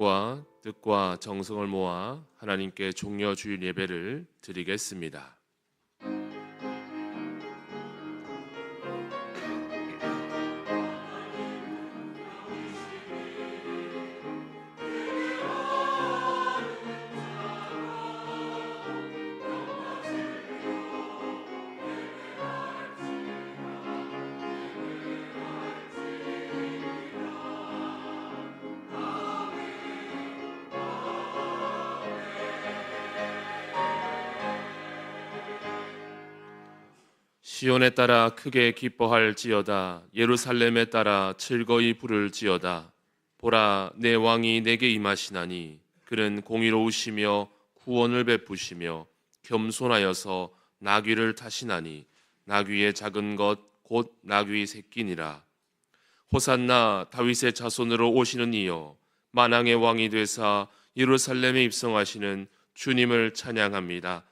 과 뜻과 정성을 모아 하나님께 종려 주일 예배를 드리겠습니다. 시온에 따라 크게 기뻐할지어다. 예루살렘에 따라 즐거이 부를지어다. 보라, 내 왕이 내게 임하시나니 그는 공의로우시며 구원을 베푸시며 겸손하여서 나귀를 타시나니 나귀의 작은 것 곧 나귀 새끼니라. 호산나, 다윗의 자손으로 오시는 이여, 만왕의 왕이 되사 예루살렘에 입성하시는 주님을 찬양합니다.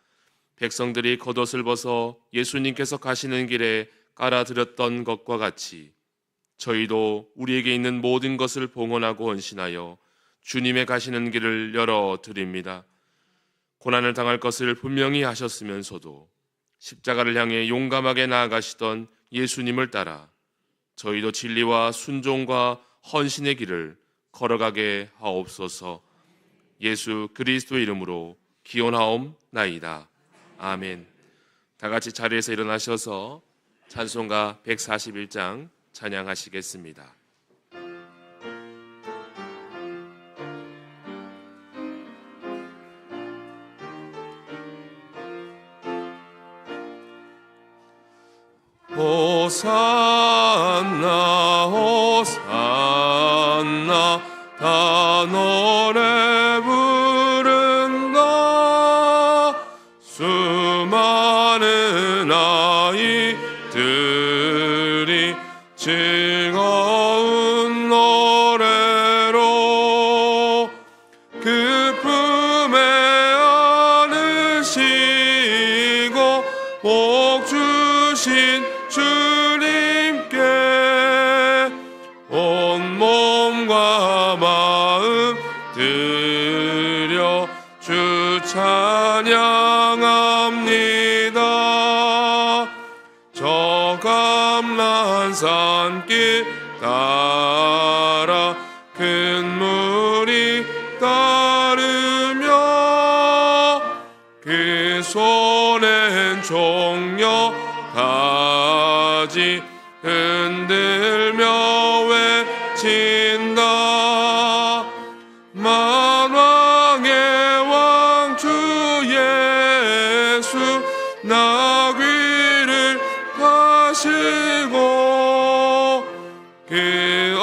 백성들이 겉옷을 벗어 예수님께서 가시는 길에 깔아드렸던 것과 같이 저희도 우리에게 있는 모든 것을 봉헌하고 헌신하여 주님의 가시는 길을 열어드립니다. 고난을 당할 것을 분명히 하셨으면서도 십자가를 향해 용감하게 나아가시던 예수님을 따라 저희도 진리와 순종과 헌신의 길을 걸어가게 하옵소서. 예수 그리스도의 이름으로 기원하옵나이다. 아멘. 다 같이 자리에서 일어나셔서 찬송가 141장 찬양하시겠습니다. 호산나 호산나 다 노래 부른다. 수많은 아이들이 즐거운 노래로 그 품에 안으시고 복 주신 주님께 온 몸과 마음 드려 주 찬양합니다. 저 감람산길 따라 큰 물이 따르며 그 손엔 종려 가지 흔들며 외친다. 만왕의 왕 주 예수 나귀를 타시고 그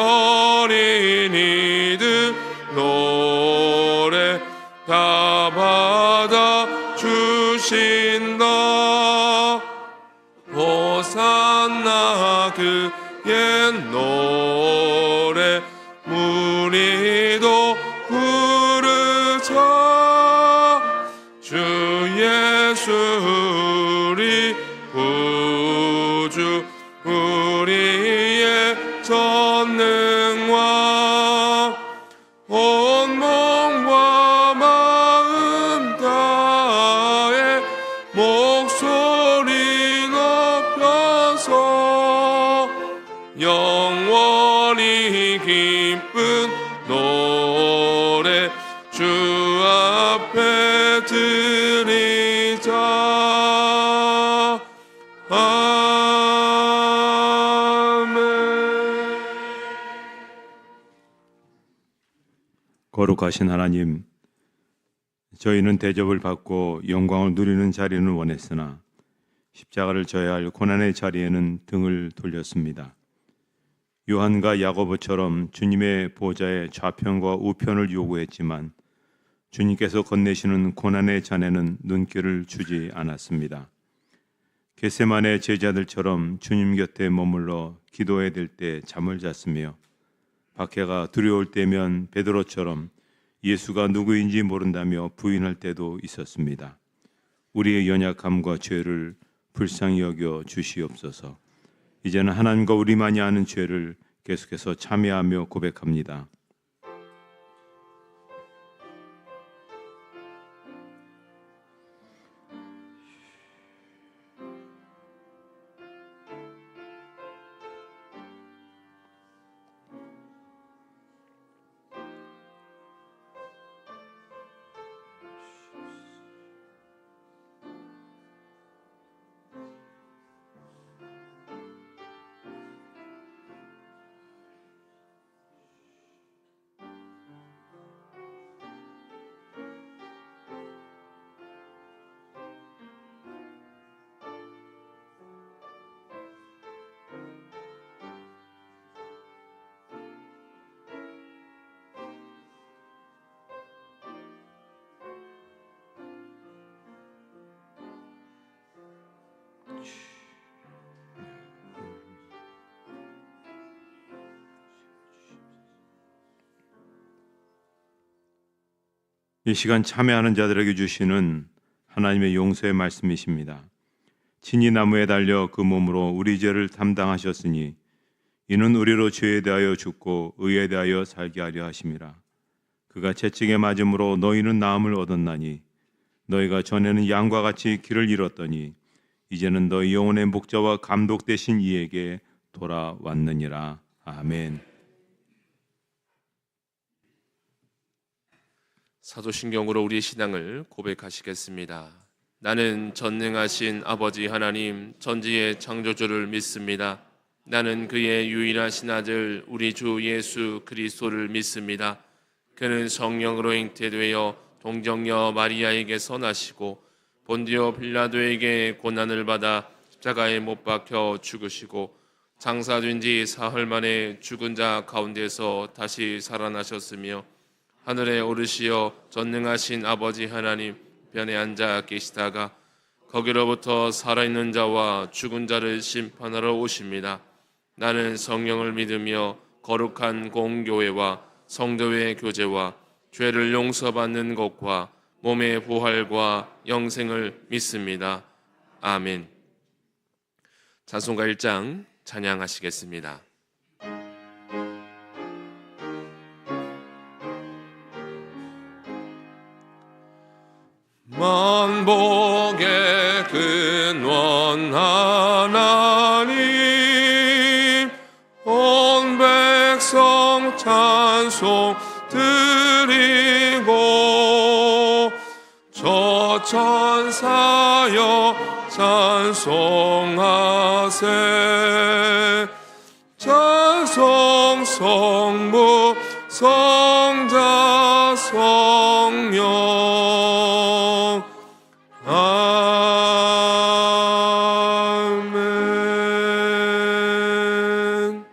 어린이들 노래 다 받아 주신다. 호산나 그의 노래 무리도 부르자. 주 예수 우리 구주 우리의 전능왕 온 몸과 마음 다해 목소리 높여서 영원히 기쁜 노래 주 앞에 드리자. 아멘. 거룩하신 하나님, 저희는 대접을 받고 영광을 누리는 자리는 원했으나 십자가를 져야 할 고난의 자리에는 등을 돌렸습니다. 요한과 야고보처럼 주님의 보좌의 좌편과 우편을 요구했지만 주님께서 건네시는 고난의 잔에는 눈길을 주지 않았습니다. 겟세마네 제자들처럼 주님 곁에 머물러 기도해야 될 때 잠을 잤으며 박해가 두려울 때면 베드로처럼 예수가 누구인지 모른다며 부인할 때도 있었습니다. 우리의 연약함과 죄를 불쌍히 여겨 주시옵소서. 이제는 하나님과 우리만이 아는 죄를 계속해서 참회하며 고백합니다. 이 시간 참여하는 자들에게 주시는 하나님의 용서의 말씀이십니다. 친히 나무에 달려 그 몸으로 우리 죄를 담당하셨으니 이는 우리로 죄에 대하여 죽고 의에 대하여 살게 하려 하심이라. 그가 채찍에 맞음으로 너희는 나음을 얻었나니 너희가 전에는 양과 같이 길을 잃었더니 이제는 너희 영혼의 목자와 감독 되신 이에게 돌아왔느니라. 아멘. 사도신경으로 우리의 신앙을 고백하시겠습니다. 나는 전능하신 아버지 하나님 전지의 창조주를 믿습니다. 나는 그의 유일하신 아들 우리 주 예수 그리스도를 믿습니다. 그는 성령으로 잉태되어 동정녀 마리아에게서 나시고 본디오 빌라도에게 고난을 받아 십자가에 못 박혀 죽으시고 장사된 지 사흘 만에 죽은 자 가운데서 다시 살아나셨으며 하늘에 오르시어 전능하신 아버지 하나님 편에 앉아 계시다가 거기로부터 살아있는 자와 죽은 자를 심판하러 오십니다. 나는 성령을 믿으며 거룩한 공교회와 성도의 교제와 죄를 용서받는 것과 몸의 부활과 영생을 믿습니다. 아멘. 찬송가 1장 찬양하시겠습니다. 만복의 근원 하나님 온 백성 찬송 드리고 저 천사여 찬송하세 찬송 성부 성자 성령 아멘.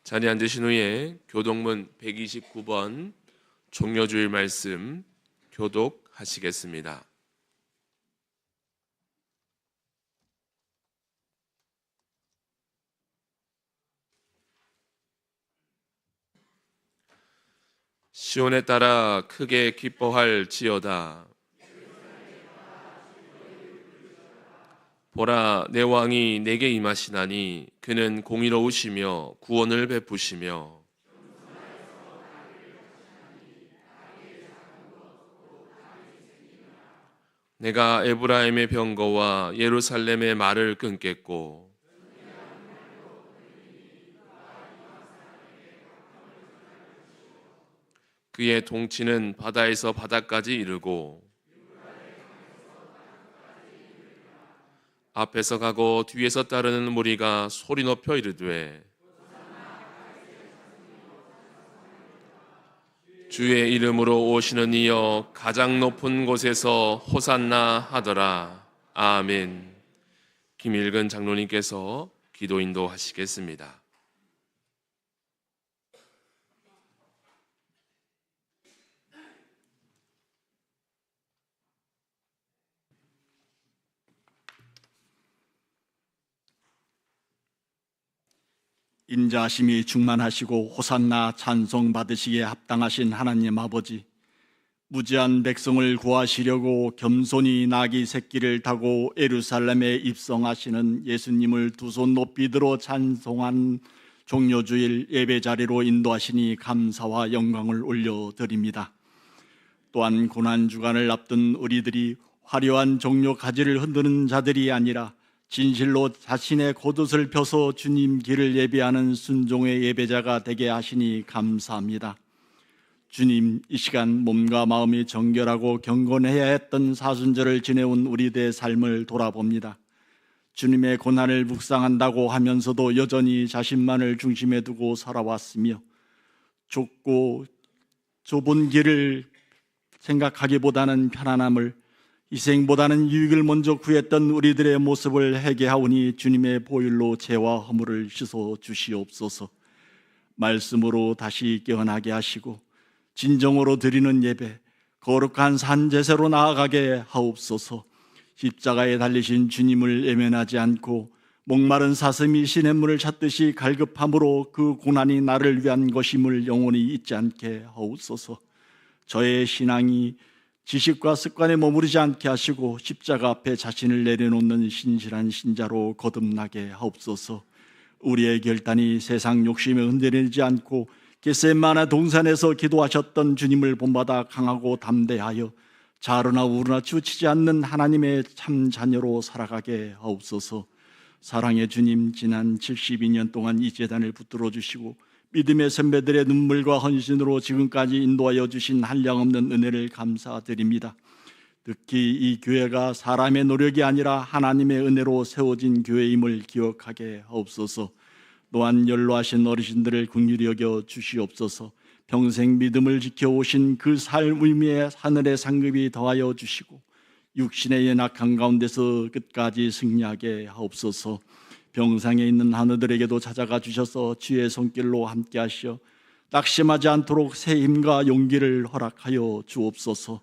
자리에 앉으신 후에 교독문 129번 종려주일 말씀 교독하시겠습니다. 시온에 따라 크게 기뻐할지어다. 보라, 내 왕이 내게 임하시나니 그는 공의로우시며 구원을 베푸시며 내가 에브라임의 병거와 예루살렘의 말을 끊겠고 그의 통치는 바다에서 바다까지 이르고 앞에서 가고 뒤에서 따르는 무리가 소리 높여 이르되 주의 이름으로 오시는 이여 가장 높은 곳에서 호산나 하더라. 아멘. 김일근 장로님께서 기도 인도하시겠습니다. 인자하심이 충만하시고 호산나 찬송 받으시기에 합당하신 하나님 아버지, 무지한 백성을 구하시려고 겸손히 나귀 새끼를 타고 예루살렘에 입성하시는 예수님을 두 손 높이 들어 찬송한 종려주일 예배 자리로 인도하시니 감사와 영광을 올려드립니다. 또한 고난주간을 앞둔 우리들이 화려한 종려 가지를 흔드는 자들이 아니라 진실로 자신의 겉옷을 펴서 주님 길을 예배하는 순종의 예배자가 되게 하시니 감사합니다. 주님, 이 시간 몸과 마음이 정결하고 경건해야 했던 사순절을 지내온 우리들의 삶을 돌아봅니다. 주님의 고난을 묵상한다고 하면서도 여전히 자신만을 중심에 두고 살아왔으며 좁고 좁은 길을 생각하기보다는 편안함을, 희생보다는 유익을 먼저 구했던 우리들의 모습을 회개하오니 주님의 보혈로 죄와 허물을 씻어 주시옵소서. 말씀으로 다시 깨어나게 하시고 진정으로 드리는 예배, 거룩한 산제사로 나아가게 하옵소서. 십자가에 달리신 주님을 외면하지 않고 목마른 사슴이 시냇물을 찾듯이 갈급함으로 그 고난이 나를 위한 것임을 영원히 잊지 않게 하옵소서. 저의 신앙이 지식과 습관에 머무르지 않게 하시고 십자가 앞에 자신을 내려놓는 신실한 신자로 거듭나게 하옵소서. 우리의 결단이 세상 욕심에 흔들리지 않고 겟세마네 동산에서 기도하셨던 주님을 본받아 강하고 담대하여 자르나 우르나 치우치지 않는 하나님의 참 자녀로 살아가게 하옵소서. 사랑의 주님, 지난 72년 동안 이 재단을 붙들어 주시고 믿음의 선배들의 눈물과 헌신으로 지금까지 인도하여 주신 한량없는 은혜를 감사드립니다. 특히 이 교회가 사람의 노력이 아니라 하나님의 은혜로 세워진 교회임을 기억하게 하옵소서. 또한 연로하신 어르신들을 긍휼히 여겨 주시옵소서. 평생 믿음을 지켜오신 그 삶의 하늘의 상급이 더하여 주시고 육신의 연약한 가운데서 끝까지 승리하게 하옵소서. 병상에 있는 하느들에게도 찾아가 주셔서 주의 손길로 함께 하시어 낙심하지 않도록 새 힘과 용기를 허락하여 주옵소서.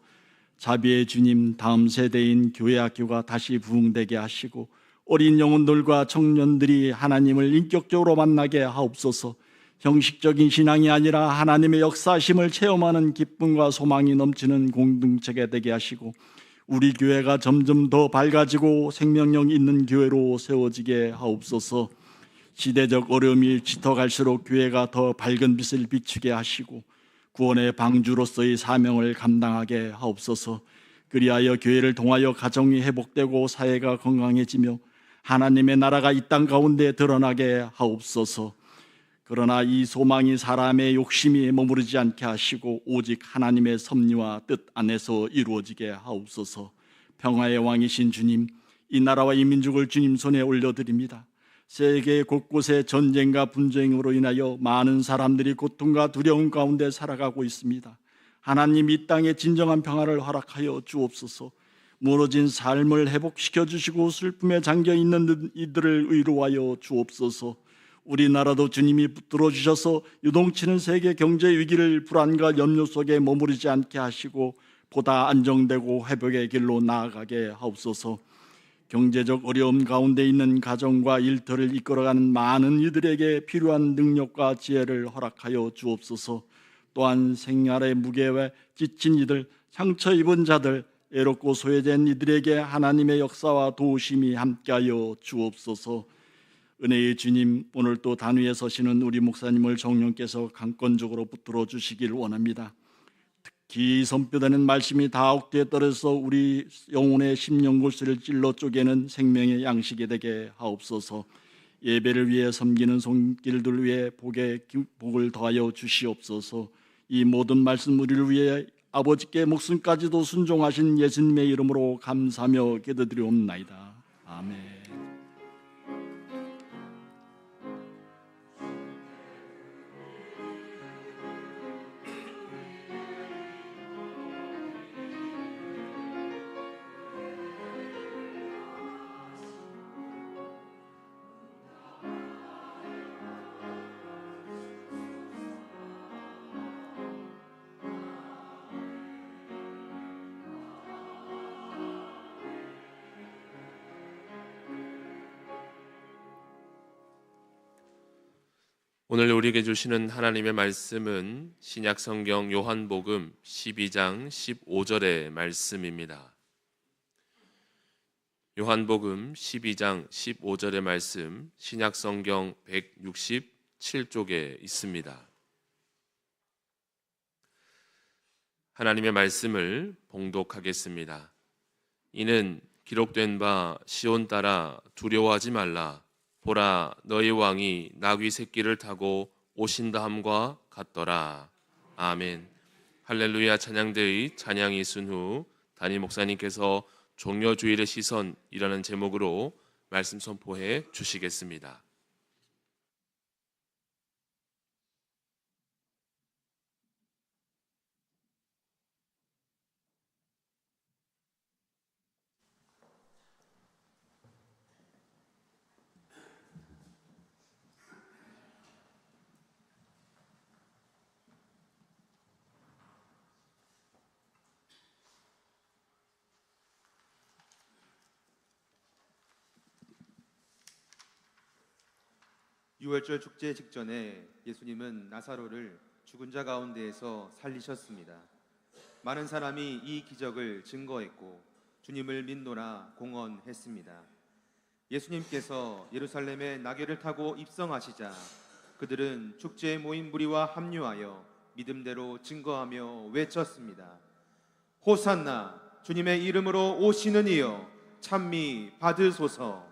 자비의 주님, 다음 세대인 교회 학교가 다시 부흥되게 하시고 어린 영혼들과 청년들이 하나님을 인격적으로 만나게 하옵소서. 형식적인 신앙이 아니라 하나님의 역사심을 체험하는 기쁨과 소망이 넘치는 공동체가 되게 하시고 우리 교회가 점점 더 밝아지고 생명력 있는 교회로 세워지게 하옵소서. 시대적 어려움이 짙어갈수록 교회가 더 밝은 빛을 비추게 하시고 구원의 방주로서의 사명을 감당하게 하옵소서. 그리하여 교회를 통하여 가정이 회복되고 사회가 건강해지며 하나님의 나라가 이 땅 가운데 드러나게 하옵소서. 그러나 이 소망이 사람의 욕심이 머무르지 않게 하시고 오직 하나님의 섭리와 뜻 안에서 이루어지게 하옵소서. 평화의 왕이신 주님, 이 나라와 이 민족을 주님 손에 올려드립니다. 세계 곳곳에 전쟁과 분쟁으로 인하여 많은 사람들이 고통과 두려움 가운데 살아가고 있습니다. 하나님, 이 땅에 진정한 평화를 허락하여 주옵소서. 무너진 삶을 회복시켜 주시고 슬픔에 잠겨 있는 이들을 의로하여 주옵소서. 우리나라도 주님이 붙들어 주셔서 유동치는 세계 경제 위기를 불안과 염려 속에 머무르지 않게 하시고 보다 안정되고 회복의 길로 나아가게 하옵소서. 경제적 어려움 가운데 있는 가정과 일터를 이끌어가는 많은 이들에게 필요한 능력과 지혜를 허락하여 주옵소서. 또한 생활의 무게에 지친 이들, 상처 입은 자들, 애롭고 소외된 이들에게 하나님의 역사와 도우심이 함께하여 주옵소서. 은혜의 주님, 오늘 또 단위에 서시는 우리 목사님을 성령께서 강권적으로 붙들어 주시길 원합니다. 특히 선포되는 말씀이 다옥대에 떨어져서 우리 영혼의 심령골수를 찔러 쪼개는 생명의 양식이 되게 하옵소서. 예배를 위해 섬기는 손길들 위해 복을 더하여 주시옵소서. 이 모든 말씀 우리를 위해 아버지께 목숨까지도 순종하신 예수님의 이름으로 감사하며 기도드리옵나이다. 아멘. 오늘 우리에게 주시는 하나님의 말씀은 신약성경 요한복음 12장 15절의 말씀입니다. 요한복음 12장 15절의 말씀, 신약성경 167쪽에 있습니다. 하나님의 말씀을 봉독하겠습니다. 이는 기록된 바 시온 딸아 두려워하지 말라. 보라, 너희 왕이 나귀 새끼를 타고 오신다 함과 같더라. 아멘. 할렐루야. 찬양대의 찬양이 있은 후 담임 목사님께서 종려주일의 시선이라는 제목으로 말씀 선포해 주시겠습니다. 유월절 축제 직전에 예수님은 나사로를 죽은 자 가운데에서 살리셨습니다. 많은 사람이 이 기적을 증거했고 주님을 믿노라 공언했습니다. 예수님께서 예루살렘에 나귀를 타고 입성하시자 그들은 축제에 모인 무리와 합류하여 믿음대로 증거하며 외쳤습니다. 호산나, 주님의 이름으로 오시는 이여 찬미 받으소서.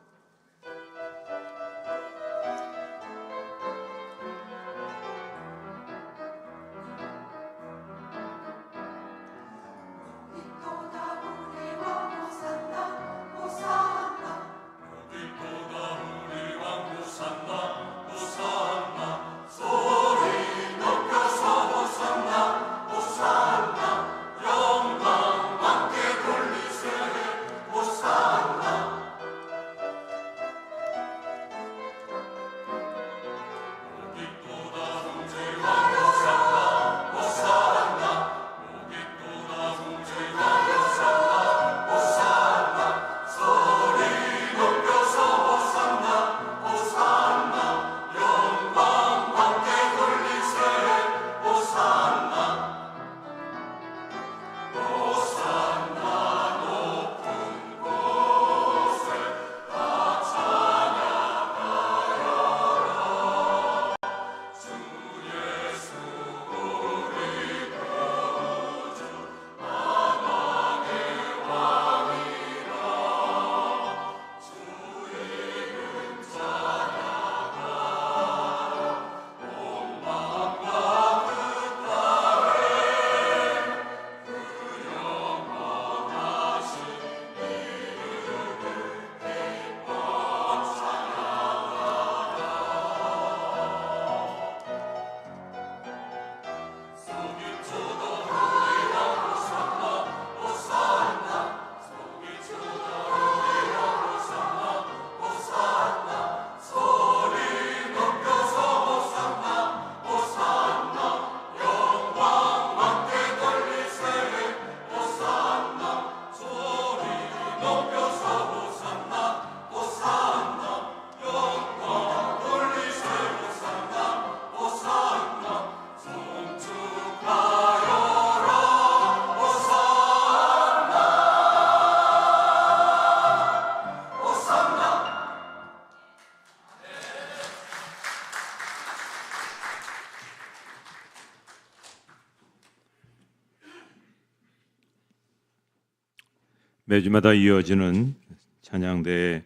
매주마다 이어지는 찬양대의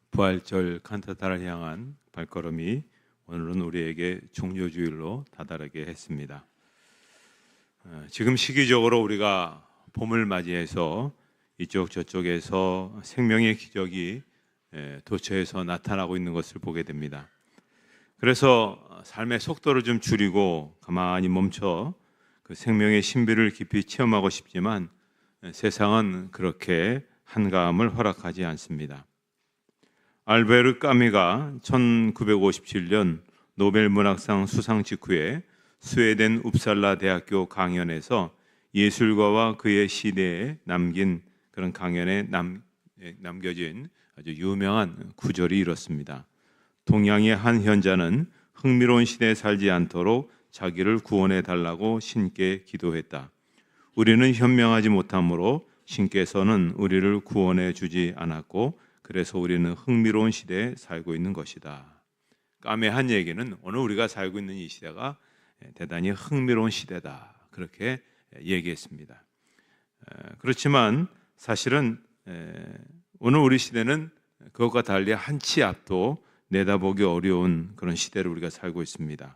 부활절 칸타타를 향한 발걸음이 오늘은 우리에게 종료주일로 다다르게 했습니다. 지금 시기적으로 우리가 봄을 맞이해서 이쪽 저쪽에서 생명의 기적이 도처에서 나타나고 있는 것을 보게 됩니다. 그래서 삶의 속도를 좀 줄이고 가만히 멈춰 그 생명의 신비를 깊이 체험하고 싶지만 세상은 그렇게 한가함을 허락하지 않습니다. 알베르 까미가 1957년 노벨 문학상 수상 직후에 스웨덴 웁살라 대학교 강연에서 예술가와 그의 시대에 남긴 그런 강연에 남겨진 아주 유명한 구절이 이렇습니다. 동양의 한 현자는 흥미로운 시대에 살지 않도록 자기를 구원해 달라고 신께 기도했다. 우리는 현명하지 못하므로 신께서는 우리를 구원해 주지 않았고 그래서 우리는 흥미로운 시대에 살고 있는 것이다. 까메 한 얘기는 오늘 우리가 살고 있는 이 시대가 대단히 흥미로운 시대다. 그렇게 얘기했습니다. 그렇지만 사실은 오늘 우리 시대는 그것과 달리 한치 앞도 내다보기 어려운 그런 시대를 우리가 살고 있습니다.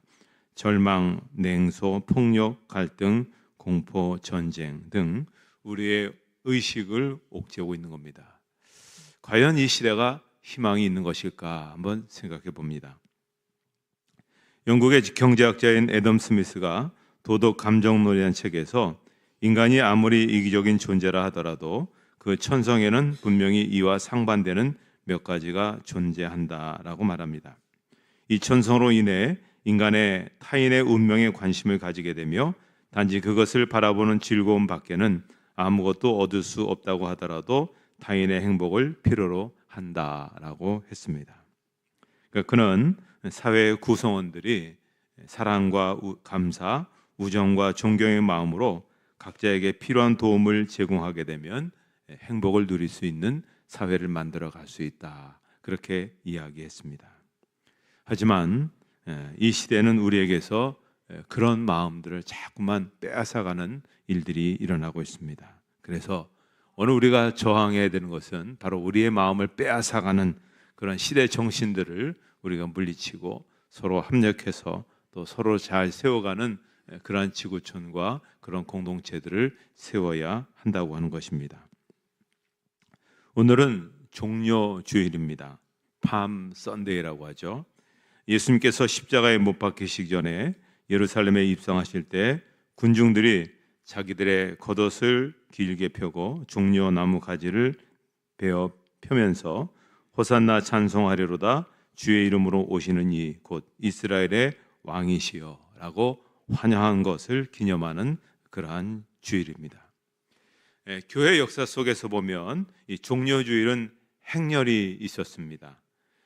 절망, 냉소, 폭력, 갈등, 공포, 전쟁 등 우리의 의식을 옥죄고 있는 겁니다. 과연 이 시대가 희망이 있는 것일까 한번 생각해 봅니다. 영국의 경제학자인 애덤 스미스가 도덕 감정론이라는 책에서 인간이 아무리 이기적인 존재라 하더라도 그 천성에는 분명히 이와 상반되는 몇 가지가 존재한다라고 말합니다. 이 천성으로 인해 인간의 타인의 운명에 관심을 가지게 되며 단지 그것을 바라보는 즐거움 밖에는 아무것도 얻을 수 없다고 하더라도 타인의 행복을 필요로 한다라고 했습니다. 그러니까 그는 사회의 구성원들이 사랑과 감사, 우정과 존경의 마음으로 각자에게 필요한 도움을 제공하게 되면 행복을 누릴 수 있는 사회를 만들어 갈 수 있다. 그렇게 이야기했습니다. 하지만 이 시대는 우리에게서 그런 마음들을 자꾸만 빼앗아가는 일들이 일어나고 있습니다. 그래서 오늘 우리가 저항해야 되는 것은 바로 우리의 마음을 빼앗아가는 그런 시대 정신들을 우리가 물리치고 서로 협력해서 또 서로 잘 세워가는 그러한 지구촌과 그런 공동체들을 세워야 한다고 하는 것입니다. 오늘은 종려 주일입니다. 팜 선데이라고 하죠. 예수님께서 십자가에 못 박히시기 전에 예루살렘에 입성하실 때 군중들이 자기들의 겉옷을 길게 펴고 종려나무 가지를 베어 펴면서 호산나 찬송하리로다 주의 이름으로 오시는 이 곧 이스라엘의 왕이시여 라고 환영한 것을 기념하는 그러한 주일입니다. 교회 역사 속에서 보면 이 종려주일은 행렬이 있었습니다.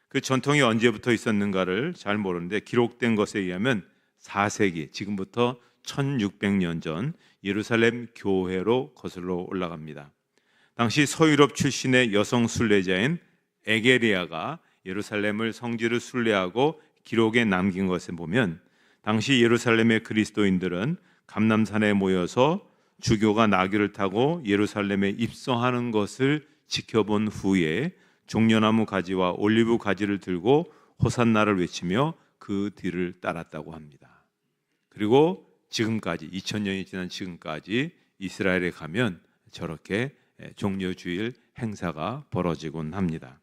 그 전통이 언제부터 있었는가를 잘 모르는데 기록된 것에 의하면 4세기, 지금부터 1600년 전 예루살렘 교회로 거슬러 올라갑니다. 당시 서유럽 출신의 여성 순례자인 에게리아가 예루살렘을 성지를 순례하고 기록에 남긴 것에 보면 당시 예루살렘의 그리스도인들은 감람산에 모여서 주교가 나귀를 타고 예루살렘에 입성하는 것을 지켜본 후에 종려나무 가지와 올리브 가지를 들고 호산나를 외치며 그 뒤를 따랐다고 합니다. 그리고 지금까지 2000년이 지난 지금까지 이스라엘에 가면 저렇게 종려주일 행사가 벌어지곤 합니다.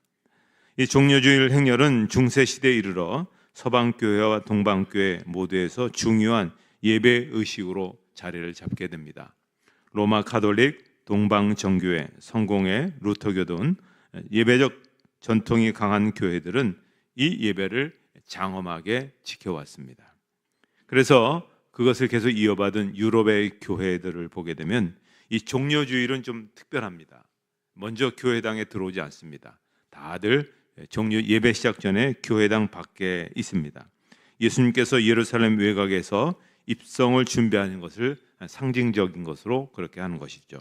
이 종려주일 행렬은 중세 시대에 이르러 서방교회와 동방교회 모두에서 중요한 예배 의식으로 자리를 잡게 됩니다. 로마 가톨릭, 동방 정교회, 성공회, 루터교 등 예배적 전통이 강한 교회들은 이 예배를 장엄하게 지켜왔습니다. 그래서 그것을 계속 이어받은 유럽의 교회들을 보게 되면 이 종려주일은 좀 특별합니다. 먼저 교회당에 들어오지 않습니다. 다들 종려 예배 시작 전에 교회당 밖에 있습니다. 예수님께서 예루살렘 외곽에서 입성을 준비하는 것을 상징적인 것으로 그렇게 하는 것이죠.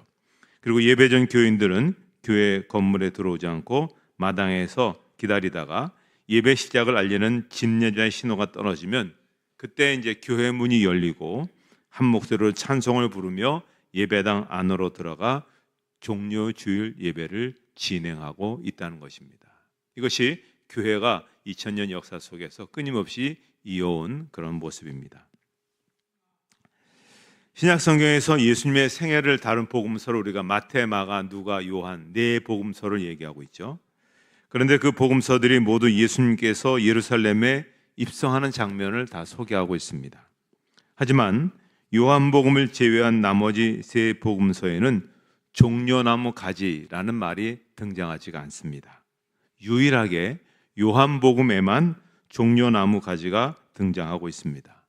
그리고 예배 전 교인들은 교회 건물에 들어오지 않고 마당에서 기다리다가 예배 시작을 알리는 집례자의 신호가 떨어지면 그때 이제 교회 문이 열리고 한 목소리로 찬송을 부르며 예배당 안으로 들어가 종려주일 예배를 진행하고 있다는 것입니다. 이것이 교회가 2000년 역사 속에서 끊임없이 이어온 그런 모습입니다. 신약 성경에서 예수님의 생애를 다룬 복음서를 우리가 마태, 마가, 누가, 요한 네 복음서를 얘기하고 있죠. 그런데 그 복음서들이 모두 예수님께서 예루살렘에 입성하는 장면을 다 소개하고 있습니다. 하지만 요한복음을 제외한 나머지 세 복음서에는 종려나무 가지라는 말이 등장하지가 않습니다. 유일하게 요한복음에만 종려나무 가지가 등장하고 있습니다.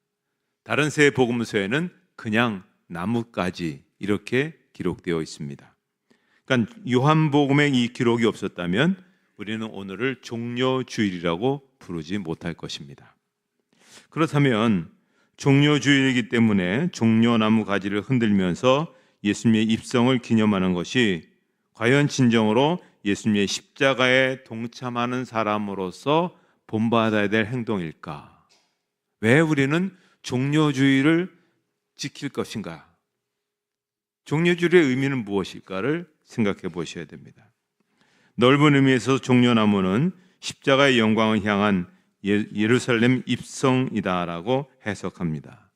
다른 세 복음서에는 그냥 나뭇가지 이렇게 기록되어 있습니다. 그러니까 요한복음에 이 기록이 없었다면 우리는 오늘을 종려주일이라고 부르지 못할 것입니다. 그렇다면 종려주일이기 때문에 종려나무 가지를 흔들면서 예수님의 입성을 기념하는 것이 과연 진정으로 예수님의 십자가에 동참하는 사람으로서 본받아야 될 행동일까? 왜 우리는 종려주일을 지킬 것인가? 종려주일의 의미는 무엇일까를 생각해 보셔야 됩니다. 넓은 의미에서 종려나무는 십자가의 영광을 향한 예루살렘 입성이다라고 해석합니다.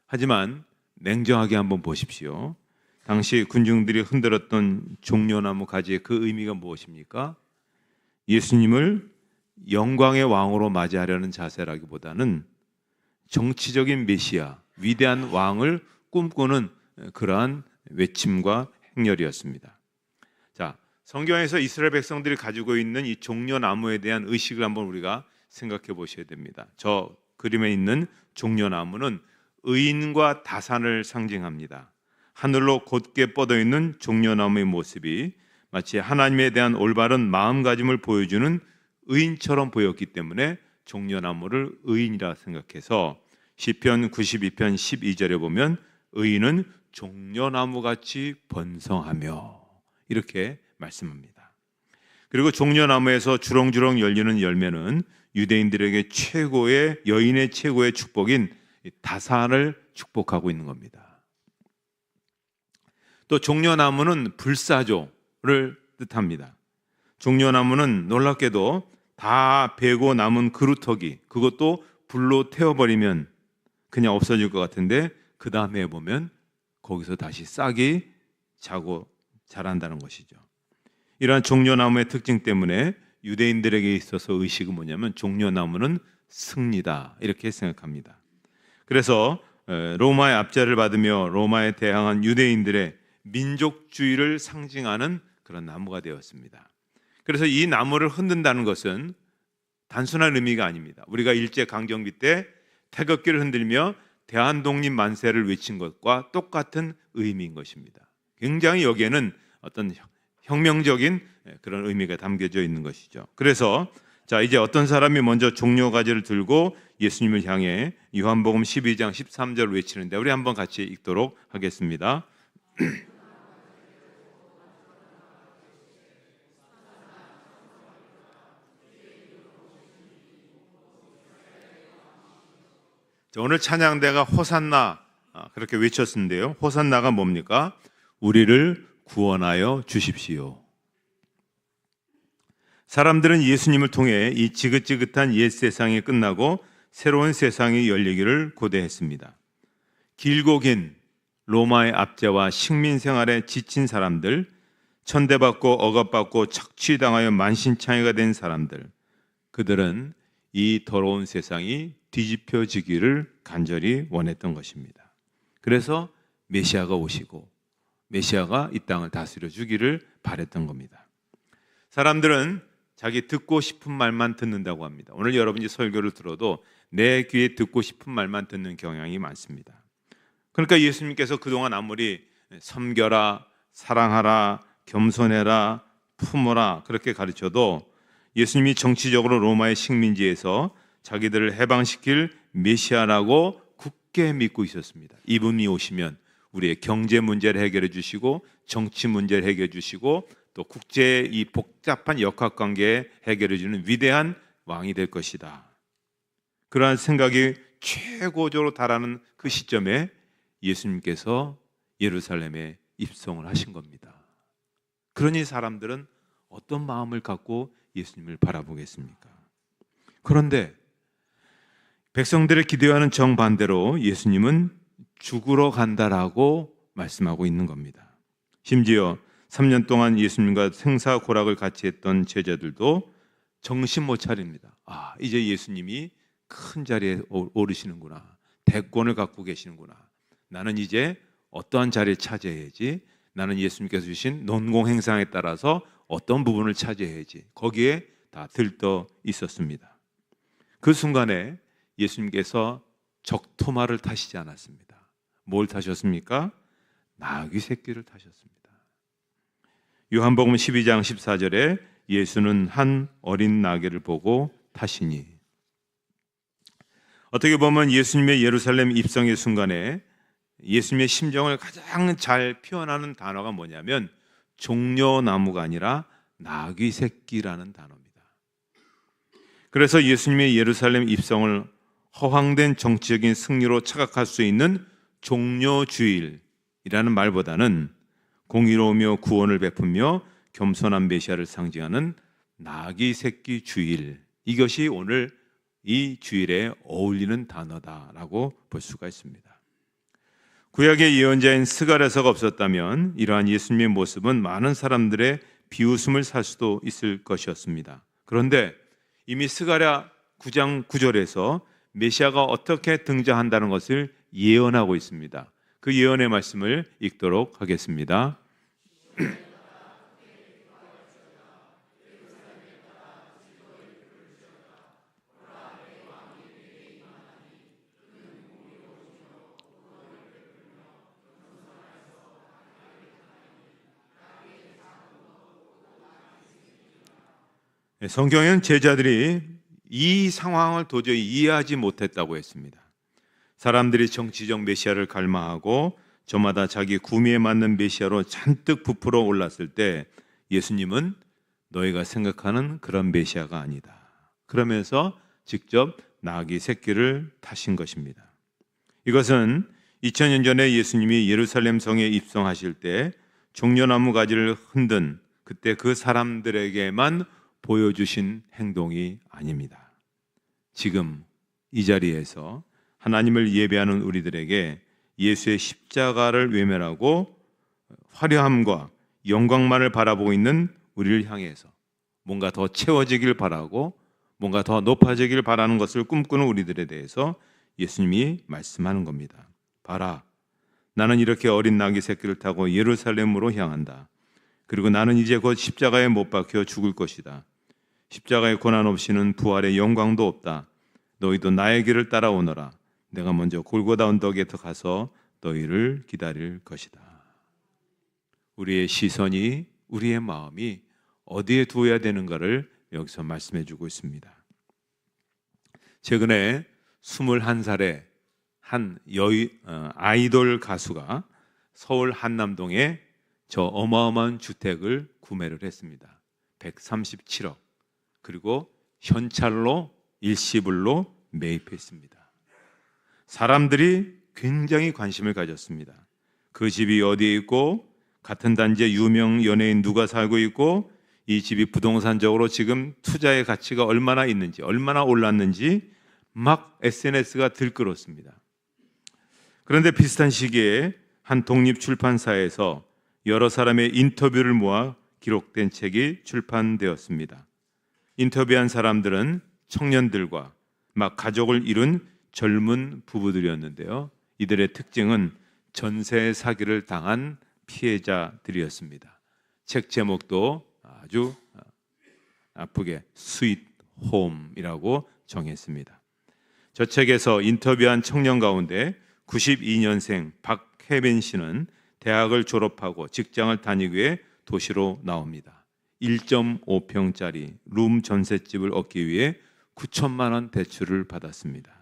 하지만 냉정하게 한번 보십시오. 당시 군중들이 흔들었던 종려나무 가지의 그 의미가 무엇입니까? 예수님을 영광의 왕으로 맞이하려는 자세라기보다는 정치적인 메시아, 위대한 왕을 꿈꾸는 그러한 외침과 행렬이었습니다. 자, 성경에서 이스라엘 백성들이 가지고 있는 이 종려나무에 대한 의식을 한번 우리가 생각해 보셔야 됩니다. 저 그림에 있는 종려나무는 의인과 다산을 상징합니다. 하늘로 곧게 뻗어 있는 종려나무의 모습이 마치 하나님에 대한 올바른 마음가짐을 보여주는 의인처럼 보였기 때문에 종려나무를 의인이라 생각해서 시편 92편 12절에 보면 의인은 종려나무같이 번성하며 이렇게 말씀합니다. 그리고 종려나무에서 주렁주렁 열리는 열매는 유대인들에게 여인의 최고의 축복인 다산을 축복하고 있는 겁니다. 또 종려나무는 불사조를 뜻합니다. 종려나무는 놀랍게도 다 베고 남은 그루터기, 그것도 불로 태워버리면 그냥 없어질 것 같은데 그 다음에 보면 거기서 다시 싹이 자고 자란다는 것이죠. 이러한 종려나무의 특징 때문에 유대인들에게 있어서 의식은 뭐냐면 종려나무는 승리다 이렇게 생각합니다. 그래서 로마의 압제를 받으며 로마에 대항한 유대인들의 민족주의를 상징하는 그런 나무가 되었습니다. 그래서 이 나무를 흔든다는 것은 단순한 의미가 아닙니다. 우리가 일제강점기 때 태극기를 흔들며 대한독립 만세를 외친 것과 똑같은 의미인 것입니다. 굉장히 여기에는 어떤 혁명적인 그런 의미가 담겨져 있는 것이죠. 그래서 자, 이제 어떤 사람이 먼저 종려가지를 들고 예수님을 향해 요한복음 12장 13절을 외치는데 우리 한번 같이 읽도록 하겠습니다. 오늘 찬양대가 호산나 그렇게 외쳤는데요. 호산나가 뭡니까? 우리를 구원하여 주십시오. 사람들은 예수님을 통해 이 지긋지긋한 옛 세상이 끝나고 새로운 세상이 열리기를 고대했습니다. 길고 긴 로마의 압제와 식민 생활에 지친 사람들, 천대받고 억압받고 착취당하여 만신창이가 된 사람들, 그들은 이 더러운 세상이 뒤집혀지기를 간절히 원했던 것입니다. 그래서 메시아가 오시고 메시아가 이 땅을 다스려 주기를 바랬던 겁니다. 사람들은 자기 듣고 싶은 말만 듣는다고 합니다. 오늘 여러분이 설교를 들어도 내 귀에 듣고 싶은 말만 듣는 경향이 많습니다. 그러니까 예수님께서 그동안 아무리 섬겨라, 사랑하라, 겸손해라, 품어라 그렇게 가르쳐도 예수님이 정치적으로 로마의 식민지에서 자기들을 해방시킬 메시아라고 굳게 믿고 있었습니다. 이분이 오시면 우리의 경제 문제를 해결해 주시고 정치 문제를 해결해 주시고 또 국제의 이 복잡한 역학관계 해결해 주는 위대한 왕이 될 것이다. 그러한 생각이 최고조로 달하는 그 시점에 예수님께서 예루살렘에 입성을 하신 겁니다. 그러니 사람들은 어떤 마음을 갖고 예수님을 바라보겠습니까? 그런데 백성들의 기대와는 정반대로 예수님은 죽으러 간다라고 말씀하고 있는 겁니다. 심지어 3년 동안 예수님과 생사고락을 같이 했던 제자들도 정신 못 차립니다. 이제 예수님이 큰 자리에 오르시는구나. 대권을 갖고 계시는구나. 나는 이제 어떠한 자리를 차지해야지. 나는 예수님께서 주신 논공행상에 따라서 어떤 부분을 차지해야지. 거기에 다 들떠 있었습니다. 그 순간에 예수님께서 적토마를 타시지 않았습니다. 뭘 타셨습니까? 나귀 새끼를 타셨습니다. 요한복음 12장 14절에 예수는 한 어린 나귀를 보고 타시니, 어떻게 보면 예수님의 예루살렘 입성의 순간에 예수님의 심정을 가장 잘 표현하는 단어가 뭐냐면 종려나무가 아니라 나귀 새끼라는 단어입니다. 그래서 예수님의 예루살렘 입성을 허황된 정치적인 승리로 착각할 수 있는 종려주일이라는 말보다는 공의로우며 구원을 베풀며 겸손한 메시아를 상징하는 나귀 새끼 주일, 이것이 오늘 이 주일에 어울리는 단어다라고 볼 수가 있습니다. 구약의 예언자인 스가랴서가 없었다면 이러한 예수님의 모습은 많은 사람들의 비웃음을 살 수도 있을 것이었습니다. 그런데 이미 스가랴 9장 9절에서 메시아가 어떻게 등장한다는 것을 예언하고 있습니다. 그 예언의 말씀을 읽도록 하겠습니다. 성경에는 제자들이 이 상황을 도저히 이해하지 못했다고 했습니다. 사람들이 정치적 메시아를 갈망하고 저마다 자기 구미에 맞는 메시아로 잔뜩 부풀어 올랐을 때 예수님은 너희가 생각하는 그런 메시아가 아니다. 그러면서 직접 나귀 새끼를 타신 것입니다. 이것은 2000년 전에 예수님이 예루살렘 성에 입성하실 때 종려나무 가지를 흔든 그때 그 사람들에게만 보여주신 행동이 아닙니다. 지금 이 자리에서 하나님을 예배하는 우리들에게 예수의 십자가를 외면하고 화려함과 영광만을 바라보고 있는 우리를 향해서 뭔가 더 채워지길 바라고 뭔가 더 높아지길 바라는 것을 꿈꾸는 우리들에 대해서 예수님이 말씀하는 겁니다. 봐라, 나는 이렇게 어린 나귀 새끼를 타고 예루살렘으로 향한다. 그리고 나는 이제 곧 십자가에 못 박혀 죽을 것이다. 십자가의 고난 없이는 부활의 영광도 없다. 너희도 나의 길을 따라오너라. 내가 먼저 골고다 언덕에 가서 너희를 기다릴 것이다. 우리의 시선이, 우리의 마음이 어디에 두어야 되는가를 여기서 말씀해 주고 있습니다. 최근에 21살의 한 아이돌 가수가 서울 한남동에 저 어마어마한 주택을 구매를 했습니다. 137억. 그리고 현찰로 일시불로 매입했습니다. 사람들이 굉장히 관심을 가졌습니다. 그 집이 어디에 있고 같은 단지에 유명 연예인 누가 살고 있고 이 집이 부동산적으로 지금 투자의 가치가 얼마나 있는지, 얼마나 올랐는지 막 SNS가 들끓었습니다. 그런데 비슷한 시기에 한 독립출판사에서 여러 사람의 인터뷰를 모아 기록된 책이 출판되었습니다. 인터뷰한 사람들은 청년들과 막 가족을 이룬 젊은 부부들이었는데요. 이들의 특징은 전세 사기를 당한 피해자들이었습니다. 책 제목도 아주 아프게 스윗 홈이라고 정했습니다. 저 책에서 인터뷰한 청년 가운데 92년생 박혜빈 씨는 대학을 졸업하고 직장을 다니기 위해 도시로 나옵니다. 1.5평짜리 룸 전셋집을 얻기 위해 9천만 원 대출을 받았습니다.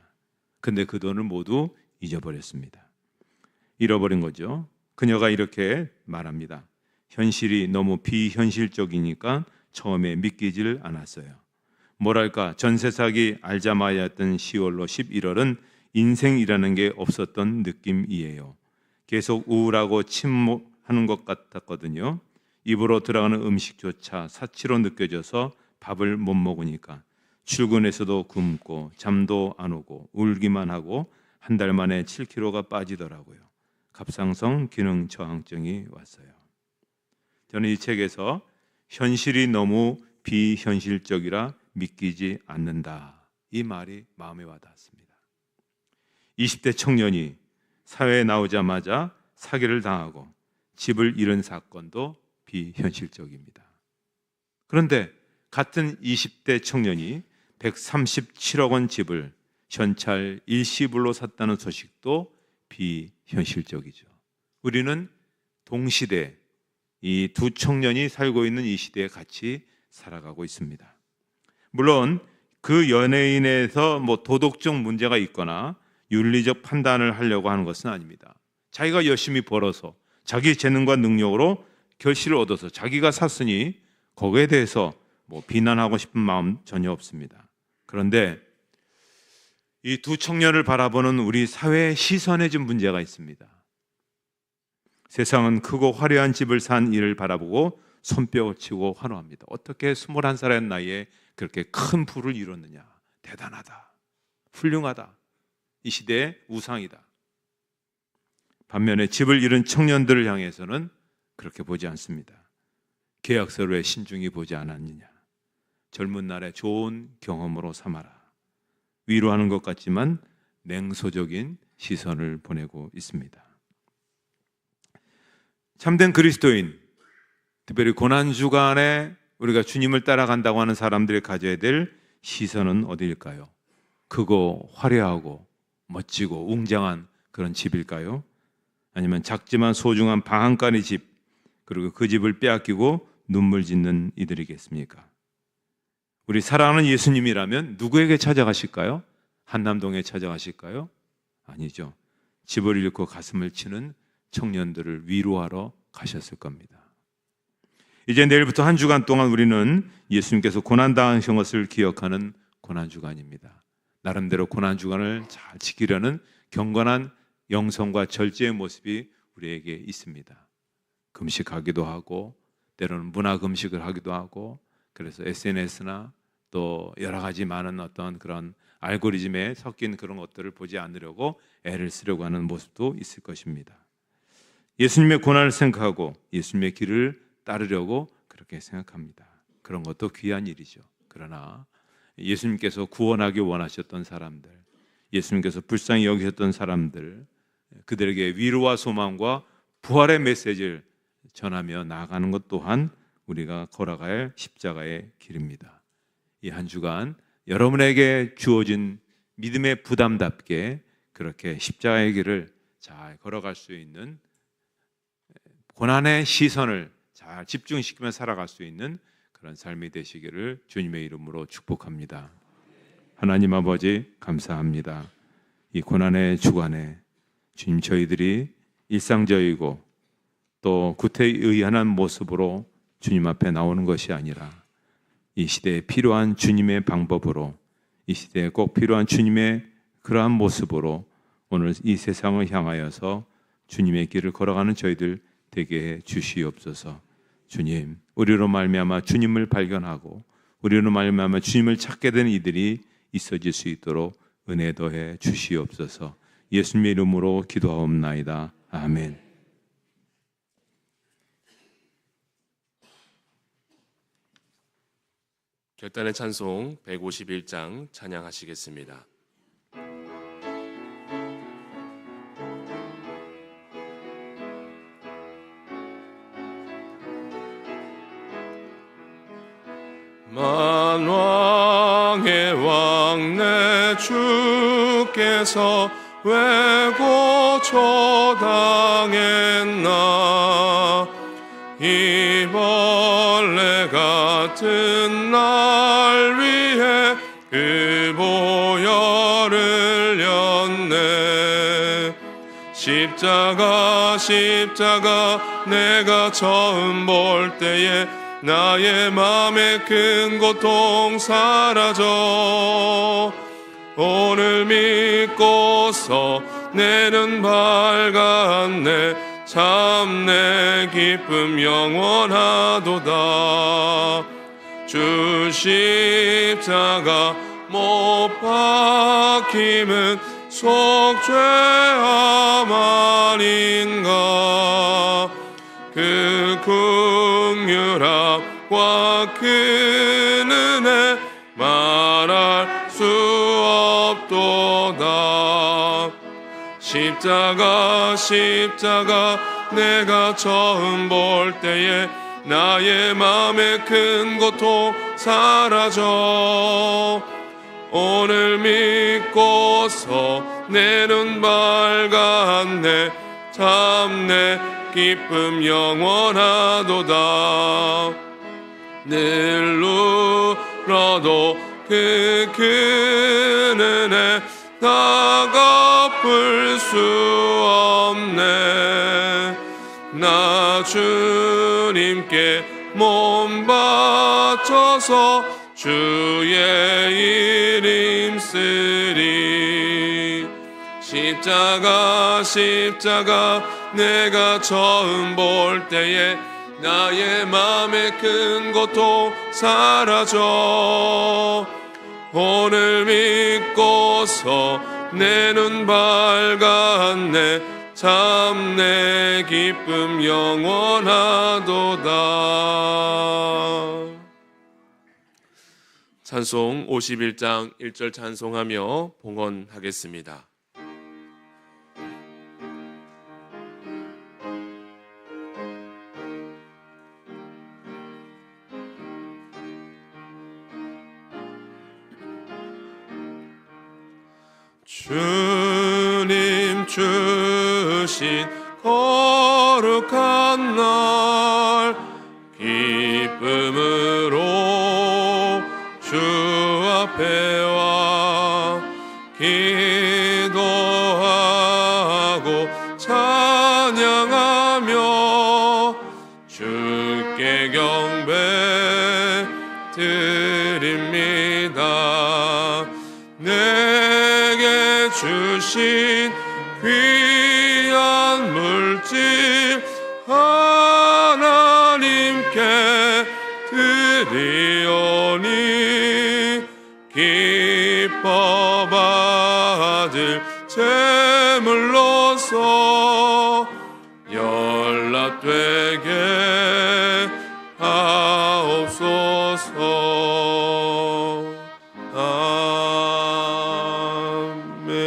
근데 그 돈을 모두 잊어버렸습니다. 잃어버린 거죠. 그녀가 이렇게 말합니다. 현실이 너무 비현실적이니까 처음에 믿기질 않았어요. 뭐랄까, 전세 사기 알자마였던 10월로 11월은 인생이라는 게 없었던 느낌이에요. 계속 우울하고 침묵하는 것 같았거든요. 입으로 들어가는 음식조차 사치로 느껴져서 밥을 못 먹으니까 출근해서도 굶고 잠도 안 오고 울기만 하고 한 달 만에 7kg가 빠지더라고요. 갑상선 기능 저항증이 왔어요. 저는 이 책에서 현실이 너무 비현실적이라 믿기지 않는다, 이 말이 마음에 와닿았습니다. 20대 청년이 사회에 나오자마자 사기를 당하고 집을 잃은 사건도 비현실적입니다. 그런데 같은 20대 청년이 137억 원 집을 현찰 일시불로 샀다는 소식도 비현실적이죠. 우리는 동시대, 이 두 청년이 살고 있는 이 시대에 같이 살아가고 있습니다. 물론 그 연예인에서 도덕적 문제가 있거나 윤리적 판단을 하려고 하는 것은 아닙니다. 자기가 열심히 벌어서 자기 재능과 능력으로 결실을 얻어서 자기가 샀으니 거기에 대해서 비난하고 싶은 마음 전혀 없습니다. 그런데 이 두 청년을 바라보는 우리 사회의 시선에 좀 문제가 있습니다. 세상은 크고 화려한 집을 산 이를 바라보고 손뼉을 치고 환호합니다. 어떻게 21살의 나이에 그렇게 큰 부를 이뤘느냐, 대단하다, 훌륭하다, 이 시대의 우상이다. 반면에 집을 잃은 청년들을 향해서는 그렇게 보지 않습니다. 계약서를 신중히 보지 않았느냐, 젊은 날의 좋은 경험으로 삼아라, 위로하는 것 같지만 냉소적인 시선을 보내고 있습니다. 참된 그리스도인, 특별히 고난주간에 우리가 주님을 따라간다고 하는 사람들이 가져야 될 시선은 어디일까요? 크고 화려하고 멋지고 웅장한 그런 집일까요? 아니면 작지만 소중한 방 한간의 집, 그리고 그 집을 빼앗기고 눈물 짓는 이들이겠습니까? 우리 사랑하는 예수님이라면 누구에게 찾아가실까요? 한남동에 찾아가실까요? 아니죠. 집을 잃고 가슴을 치는 청년들을 위로하러 가셨을 겁니다. 이제 내일부터 한 주간 동안 우리는 예수님께서 고난당하신 것을 기억하는 고난주간입니다. 나름대로 고난주간을 잘 지키려는 경건한 영성과 절제의 모습이 우리에게 있습니다. 금식하기도 하고 때로는 문화 금식을 하기도 하고, 그래서 SNS나 또 여러 가지 많은 어떤 그런 알고리즘에 섞인 그런 것들을 보지 않으려고 애를 쓰려고 하는 모습도 있을 것입니다. 예수님의 고난을 생각하고 예수님의 길을 따르려고 그렇게 생각합니다. 그런 것도 귀한 일이죠. 그러나 예수님께서 구원하기 원하셨던 사람들, 예수님께서 불쌍히 여기셨던 사람들, 그들에게 위로와 소망과 부활의 메시지를 전하며 나아가는 것 또한 우리가 걸어갈 십자가의 길입니다. 이 한 주간 여러분에게 주어진 믿음의 부담답게 그렇게 십자가의 길을 잘 걸어갈 수 있는, 고난의 시선을 잘 집중시키며 살아갈 수 있는 그런 삶이 되시기를 주님의 이름으로 축복합니다. 하나님 아버지, 감사합니다. 이 고난의 주간에 주님, 저희들이 일상적이고 또 구태의연한 모습으로 주님 앞에 나오는 것이 아니라 이 시대에 필요한 주님의 방법으로, 이 시대에 꼭 필요한 주님의 그러한 모습으로 오늘 이 세상을 향하여서 주님의 길을 걸어가는 저희들 되게 해 주시옵소서. 주님, 우리로 말미암아 주님을 발견하고 우리로 말미암아 주님을 찾게 되는 이들이 있어질 수 있도록 은혜 더해 주시옵소서. 예수님의 이름으로 기도하옵나이다. 아멘. 결단의 찬송 151장 찬양하시겠습니다. 만왕의 왕 내 주께서 왜 고초당했나. 이 벌레 같은 날 위해 그 보혈을 흘렸네. 십자가 내가 처음 볼 때에 나의 맘의 큰 고통 사라져. 오늘 믿고서 내 눈 밝았네. 참 내 기쁨 영원하도다. 주 십자가 못 박힘은 속죄함 아닌가. 그 긍휼함과 그 은혜 말할 수 없도다. 십자가 내가 처음 볼 때에 나의 맘의 큰 고통 사라져. 오늘 믿고서 내 눈 밝았네. 참 내 기쁨 영원하도다. 늘 울어도 그 은혜 다 갚을 수 없네. 나 주님께 몸 바쳐서 주의 이름 쓰리. 십자가 내가 처음 볼 때에 나의 맘의 큰 고통 사라져. 오늘 믿고서 내 눈 밝았네. 참 내 기쁨 영원하도다. 찬송 51장 1절 찬송하며 봉헌하겠습니다. 주님 주신 거룩한 날 기쁨으로 주 앞에 와 기도하고 찬양 드립니다. 내게 주신 귀한 물질 하나님께 드리오니 기뻐 받을 제물로서 연락되게 하옵소서. 아멘.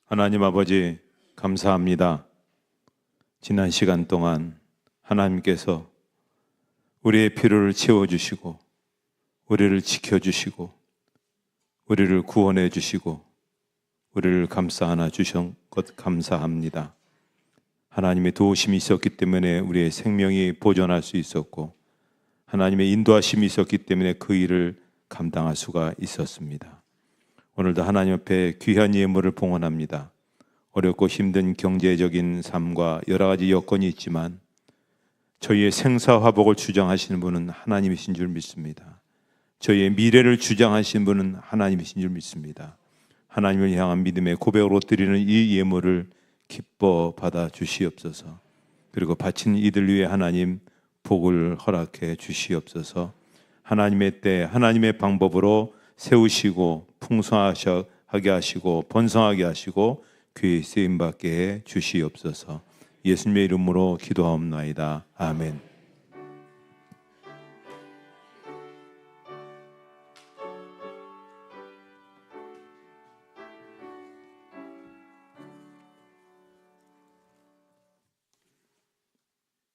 하나님 아버지, 감사합니다. 지난 시간 동안 하나님께서 우리의 필요를 채워주시고 우리를 지켜주시고 우리를 구원해 주시고 우리를 감싸 안아 주신 것 감사합니다. 하나님의 도우심이 있었기 때문에 우리의 생명이 보존할 수 있었고 하나님의 인도하심이 있었기 때문에 그 일을 감당할 수가 있었습니다. 오늘도 하나님 앞에 귀한 예물을 봉헌합니다. 어렵고 힘든 경제적인 삶과 여러 가지 여건이 있지만 저희의 생사화복을 주장하시는 분은 하나님이신 줄 믿습니다. 저희의 미래를 주장하시는 분은 하나님이신 줄 믿습니다. 하나님을 향한 믿음의 고백으로 드리는 이 예물을 기뻐 받아 주시옵소서. 그리고 바친 이들 위해 하나님 복을 허락해 주시옵소서. 하나님의 때 하나님의 방법으로 세우시고 풍성하게 하시고 번성하게 하시고 귀히 쓰임받게 해 주시옵소서. 예수님의 이름으로 기도하옵나이다. 아멘.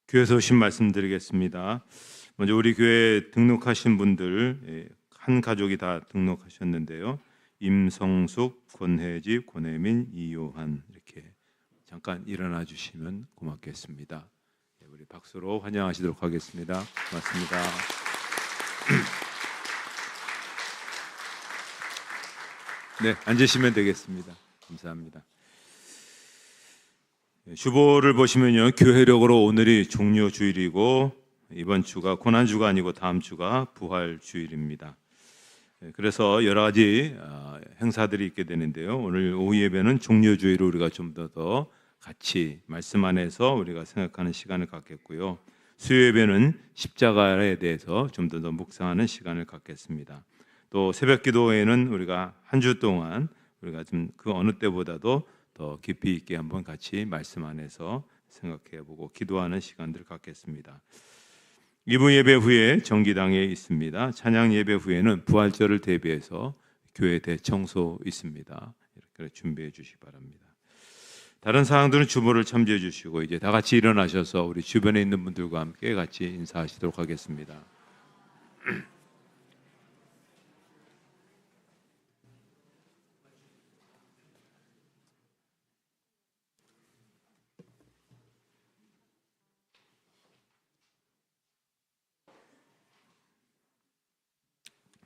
교회에서 오신 말씀드리겠습니다. 먼저 우리 교회에 등록하신 분들 한 가족이 다 등록하셨는데요. 임성숙, 권혜집, 권혜민, 이요한 이렇게 잠깐 일어나 주시면 고맙겠습니다. 우리 박수로 환영하시도록 하겠습니다. 고맙습니다. 네, 앉으시면 되겠습니다. 감사합니다. 주보를 보시면요, 교회력으로 오늘이 종료 주일이고 이번 주가 고난주가 아니고 다음 주가 부활 주일입니다. 그래서 여러 가지 행사들이 있게 되는데요. 오늘 오후 예배는 종료 주일로 우리가 좀 더 같이 말씀 안에서 우리가 생각하는 시간을 갖겠고요. 수요 예배는 십자가에 대해서 좀 더 묵상하는 시간을 갖겠습니다. 또 새벽 기도회는 우리가 한 주 동안 우리가 좀 그 어느 때보다도 더 깊이 있게 한번 같이 말씀 안에서 생각해보고 기도하는 시간들을 갖겠습니다. 2부 예배 후에 정기당에 있습니다. 찬양 예배 후에는 부활절을 대비해서 교회 대청소 있습니다. 이렇게 준비해 주시기 바랍니다. 다른 사항들은 주보를 참조해 주시고 이제 다 같이 일어나셔서 우리 주변에 있는 분들과 함께 같이 인사하시도록 하겠습니다.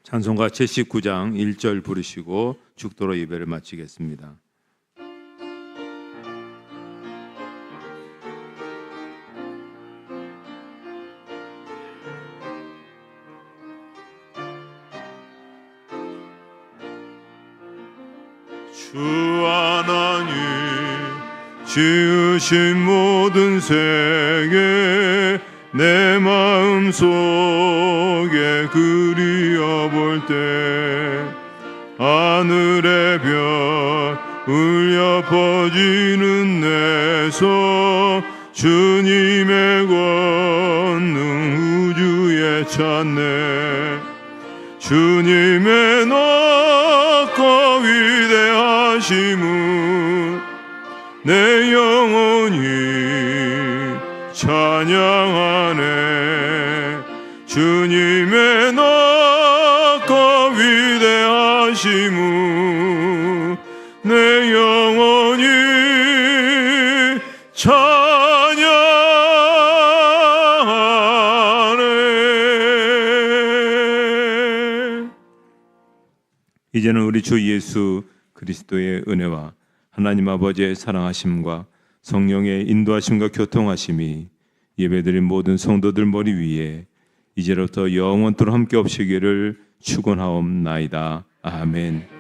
찬송가 79장 1절 부르시고 죽도록 예배를 마치겠습니다. 주 하나님 지으신 모든 세계 내 마음속에 그리워볼 때 하늘의 별 울려 퍼지는 내 손 주님의 권능 우주에 찾네. 주님의 높고 위대하심은 내 영혼이 찬양하네. 주님의 높고 위대하심은 내 영혼이 찬양하네. 이제는 우리 주 예수 그리스도의 은혜와 하나님 아버지의 사랑하심과 성령의 인도하심과 교통하심이 예배드린 모든 성도들 머리 위에 이제부터 영원토록 함께 없으기를 축원하옵나이다. 아멘.